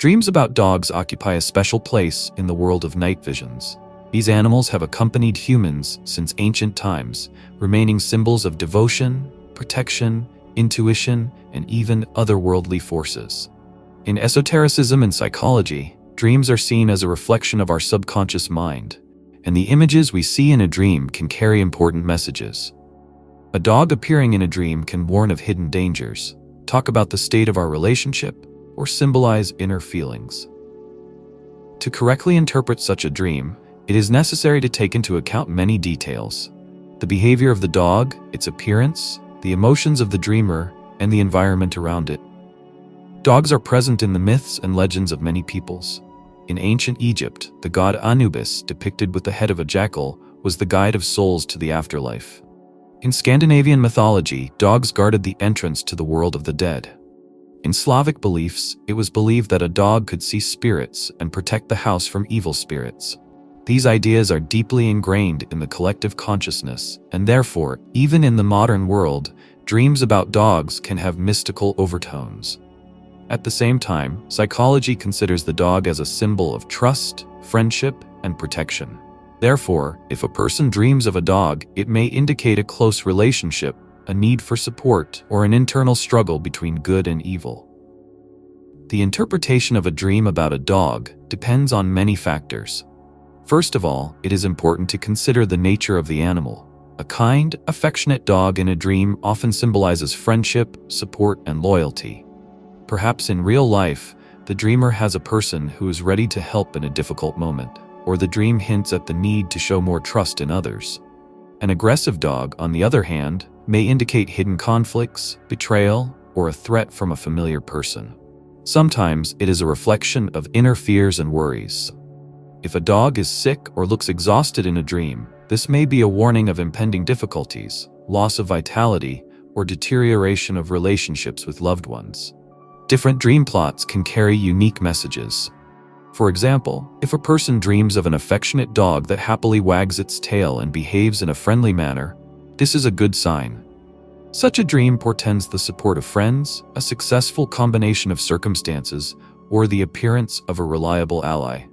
Dreams about dogs occupy a special place in the world of night visions. These animals have accompanied humans since ancient times, remaining symbols of devotion, protection, intuition, and even otherworldly forces. In esotericism and psychology, dreams are seen as a reflection of our subconscious mind, and the images we see in a dream can carry important messages. A dog appearing in a dream can warn of hidden dangers, talk about the state of our relationship, or symbolize inner feelings. To correctly interpret such a dream, it is necessary to take into account many details: the behavior of the dog, its appearance, the emotions of the dreamer, and the environment around it. Dogs are present in the myths and legends of many peoples. In ancient Egypt, the god Anubis, depicted with the head of a jackal, was the guide of souls to the afterlife. In Scandinavian mythology, dogs guarded the entrance to the world of the dead. In Slavic beliefs, it was believed that a dog could see spirits and protect the house from evil spirits. These ideas are deeply ingrained in the collective consciousness, and therefore, even in the modern world, dreams about dogs can have mystical overtones. At the same time, psychology considers the dog as a symbol of trust, friendship, and protection. Therefore, if a person dreams of a dog, it may indicate a close relationship, a need for support, or an internal struggle between good and evil. The interpretation of a dream about a dog depends on many factors. First of all, it is important to consider the nature of the animal. A kind, affectionate dog in a dream often symbolizes friendship, support, and loyalty. Perhaps in real life, the dreamer has a person who is ready to help in a difficult moment, or the dream hints at the need to show more trust in others. An aggressive dog, on the other hand, may indicate hidden conflicts, betrayal, or a threat from a familiar person. Sometimes it is a reflection of inner fears and worries. If a dog is sick or looks exhausted in a dream, this may be a warning of impending difficulties, loss of vitality, or deterioration of relationships with loved ones. Different dream plots can carry unique messages. For example, if a person dreams of an affectionate dog that happily wags its tail and behaves in a friendly manner, this is a good sign. Such a dream portends the support of friends, a successful combination of circumstances, or the appearance of a reliable ally.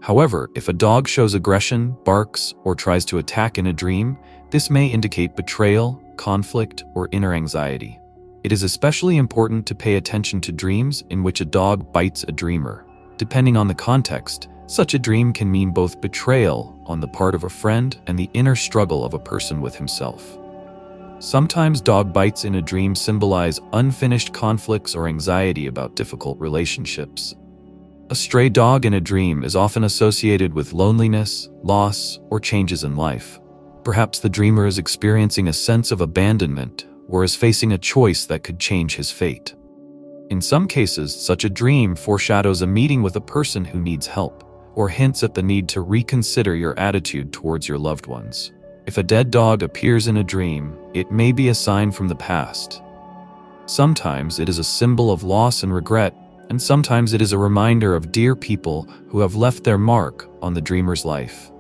However, if a dog shows aggression, barks, or tries to attack in a dream, this may indicate betrayal, conflict, or inner anxiety. It is especially important to pay attention to dreams in which a dog bites a dreamer. Depending on the context, such a dream can mean both betrayal on the part of a friend and the inner struggle of a person with himself. Sometimes dog bites in a dream symbolize unfinished conflicts or anxiety about difficult relationships. A stray dog in a dream is often associated with loneliness, loss, or changes in life. Perhaps the dreamer is experiencing a sense of abandonment or is facing a choice that could change his fate. In some cases, such a dream foreshadows a meeting with a person who needs help, or hints at the need to reconsider your attitude towards your loved ones. If a dead dog appears in a dream, it may be a sign from the past. Sometimes it is a symbol of loss and regret, and sometimes it is a reminder of dear people who have left their mark on the dreamer's life.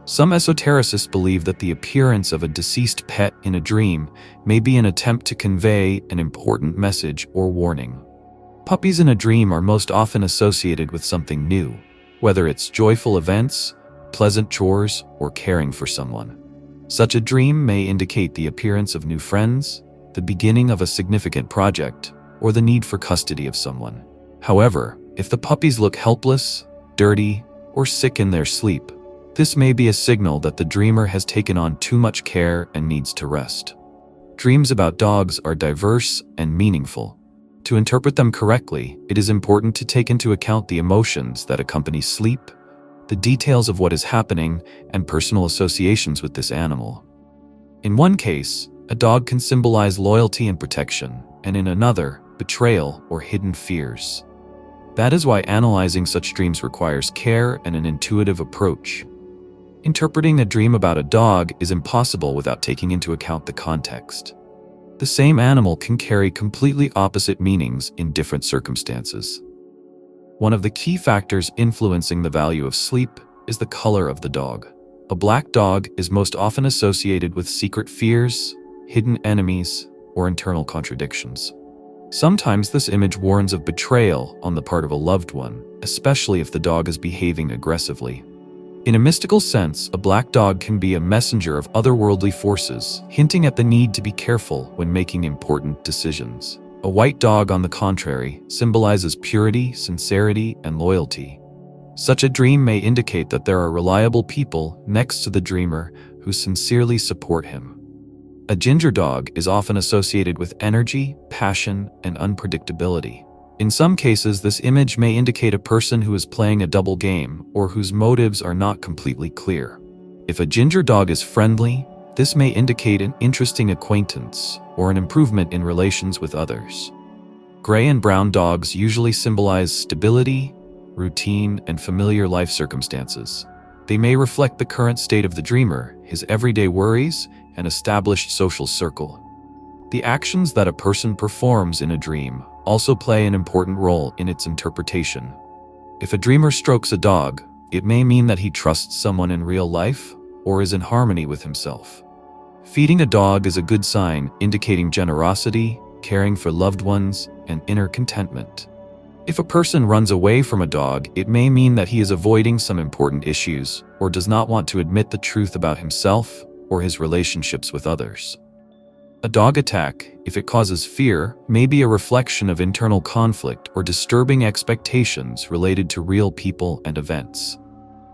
Some esotericists believe that the appearance of a deceased pet in a dream may be an attempt to convey an important message or warning. Puppies in a dream are most often associated with something new, whether it's joyful events, pleasant chores, or caring for someone. Such a dream may indicate the appearance of new friends, the beginning of a significant project, or the need for custody of someone. However, if the puppies look helpless, dirty, or sick in their sleep, this may be a signal that the dreamer has taken on too much care and needs to rest. Dreams about dogs are diverse and meaningful. To interpret them correctly, it is important to take into account the emotions that accompany sleep, the details of what is happening, and personal associations with this animal. In one case, a dog can symbolize loyalty and protection, and in another, betrayal or hidden fears. That is why analyzing such dreams requires care and an intuitive approach. Interpreting a dream about a dog is impossible without taking into account the context. The same animal can carry completely opposite meanings in different circumstances. One of the key factors influencing the value of sleep is the color of the dog. A black dog is most often associated with secret fears, hidden enemies, or internal contradictions. Sometimes this image warns of betrayal on the part of a loved one, especially if the dog is behaving aggressively. In a mystical sense, a black dog can be a messenger of otherworldly forces, hinting at the need to be careful when making important decisions. A white dog, on the contrary, symbolizes purity, sincerity, and loyalty. Such a dream may indicate that there are reliable people next to the dreamer who sincerely support him. A ginger dog is often associated with energy, passion, and unpredictability. In some cases, this image may indicate a person who is playing a double game or whose motives are not completely clear. If a ginger dog is friendly, this may indicate an interesting acquaintance or an improvement in relations with others. Gray and brown dogs usually symbolize stability, routine, and familiar life circumstances. They may reflect the current state of the dreamer, his everyday worries, and established social circle. The actions that a person performs in a dream also play an important role in its interpretation. If a dreamer strokes a dog, it may mean that he trusts someone in real life or is in harmony with himself. Feeding a dog is a good sign, indicating generosity, caring for loved ones, and inner contentment. If a person runs away from a dog, it may mean that he is avoiding some important issues or does not want to admit the truth about himself or his relationships with others. A dog attack, if it causes fear, may be a reflection of internal conflict or disturbing expectations related to real people and events.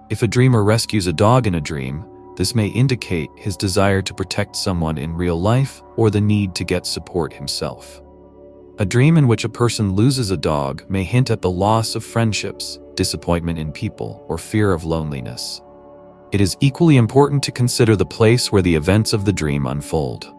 If a dreamer rescues a dog in a dream, this may indicate his desire to protect someone in real life or the need to get support himself. A dream in which a person loses a dog may hint at the loss of friendships, disappointment in people, or fear of loneliness. It is equally important to consider the place where the events of the dream unfold.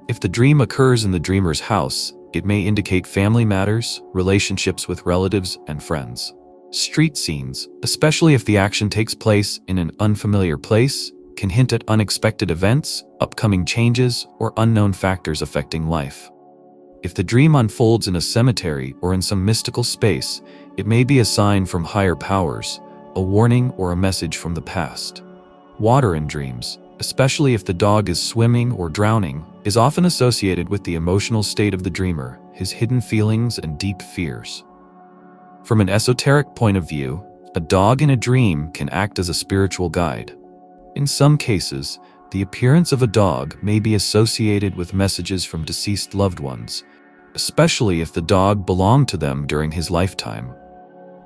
If the dream occurs in the dreamer's house, it may indicate family matters, relationships with relatives and friends. Street scenes, especially if the action takes place in an unfamiliar place, can hint at unexpected events, upcoming changes, or unknown factors affecting life. If the dream unfolds in a cemetery or in some mystical space, it may be a sign from higher powers, a warning or a message from the past. Water in dreams, especially if the dog is swimming or drowning, is often associated with the emotional state of the dreamer, his hidden feelings and deep fears. From an esoteric point of view, a dog in a dream can act as a spiritual guide. In some cases, the appearance of a dog may be associated with messages from deceased loved ones, especially if the dog belonged to them during his lifetime.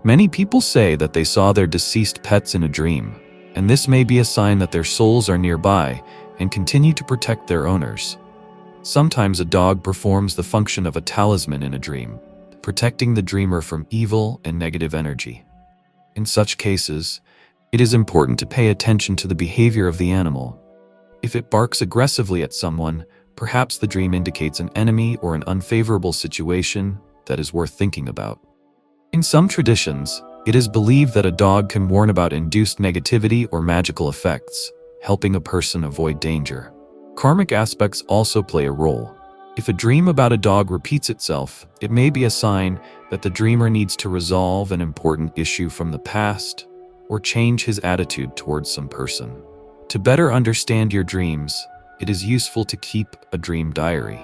Many people say that they saw their deceased pets in a dream, and this may be a sign that their souls are nearby and continue to protect their owners. Sometimes a dog performs the function of a talisman in a dream, protecting the dreamer from evil and negative energy. In such cases, it is important to pay attention to the behavior of the animal. If it barks aggressively at someone, perhaps the dream indicates an enemy or an unfavorable situation that is worth thinking about. In some traditions, it is believed that a dog can warn about induced negativity or magical effects, helping a person avoid danger. Karmic aspects also play a role. If a dream about a dog repeats itself, it may be a sign that the dreamer needs to resolve an important issue from the past or change his attitude towards some person. To better understand your dreams, it is useful to keep a dream diary.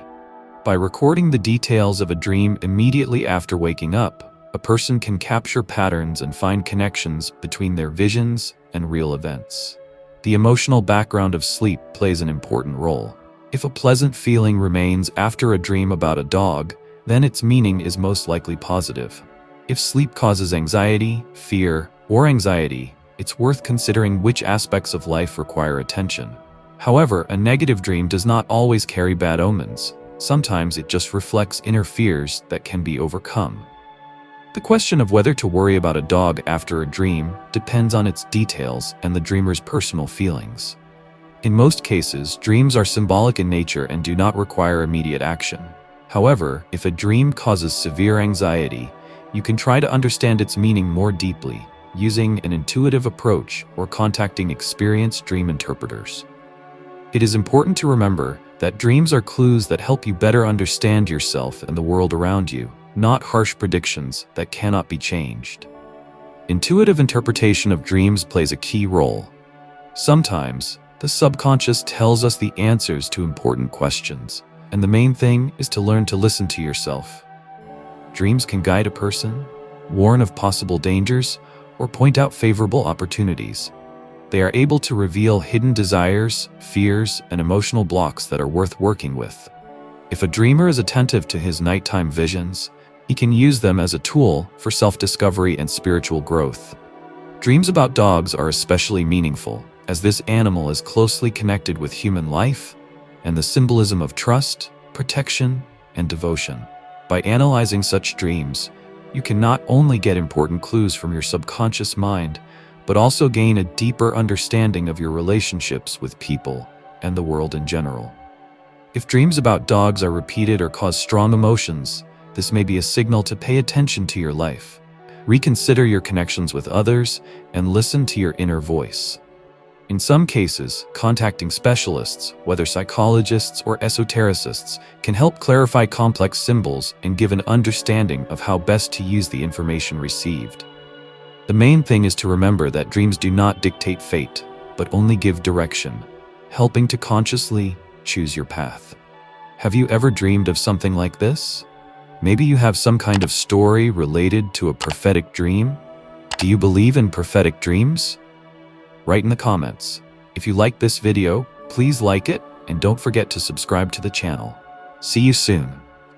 By recording the details of a dream immediately after waking up, a person can capture patterns and find connections between their visions and real events. The emotional background of sleep plays an important role. If a pleasant feeling remains after a dream about a dog, then its meaning is most likely positive. If sleep causes anxiety, fear, or anxiety, it's worth considering which aspects of life require attention. However, a negative dream does not always carry bad omens. Sometimes it just reflects inner fears that can be overcome. The question of whether to worry about a dog after a dream depends on its details and the dreamer's personal feelings. In most cases, dreams are symbolic in nature and do not require immediate action. However, if a dream causes severe anxiety, you can try to understand its meaning more deeply, using an intuitive approach or contacting experienced dream interpreters. It is important to remember that dreams are clues that help you better understand yourself and the world around you, not harsh predictions that cannot be changed. Intuitive interpretation of dreams plays a key role. Sometimes, the subconscious tells us the answers to important questions, And the main thing is to learn to listen to yourself. Dreams can guide a person, warn of possible dangers, or point out favorable opportunities. They are able to reveal hidden desires, fears, and emotional blocks that are worth working with. If a dreamer is attentive to his nighttime visions, he can use them as a tool for self-discovery and spiritual growth. Dreams about dogs are especially meaningful, as this animal is closely connected with human life and the symbolism of trust, protection, and devotion. By analyzing such dreams, you can not only get important clues from your subconscious mind, but also gain a deeper understanding of your relationships with people and the world in general. If dreams about dogs are repeated or cause strong emotions, this may be a signal to pay attention to your life. Reconsider your connections with others and listen to your inner voice. In some cases, contacting specialists, whether psychologists or esotericists, can help clarify complex symbols and give an understanding of how best to use the information received. The main thing is to remember that dreams do not dictate fate, but only give direction, helping to consciously choose your path. Have you ever dreamed of something like this? Maybe you have some kind of story related to a prophetic dream? Do you believe in prophetic dreams? Write in the comments. If you like this video, please like it and don't forget to subscribe to the channel. See you soon.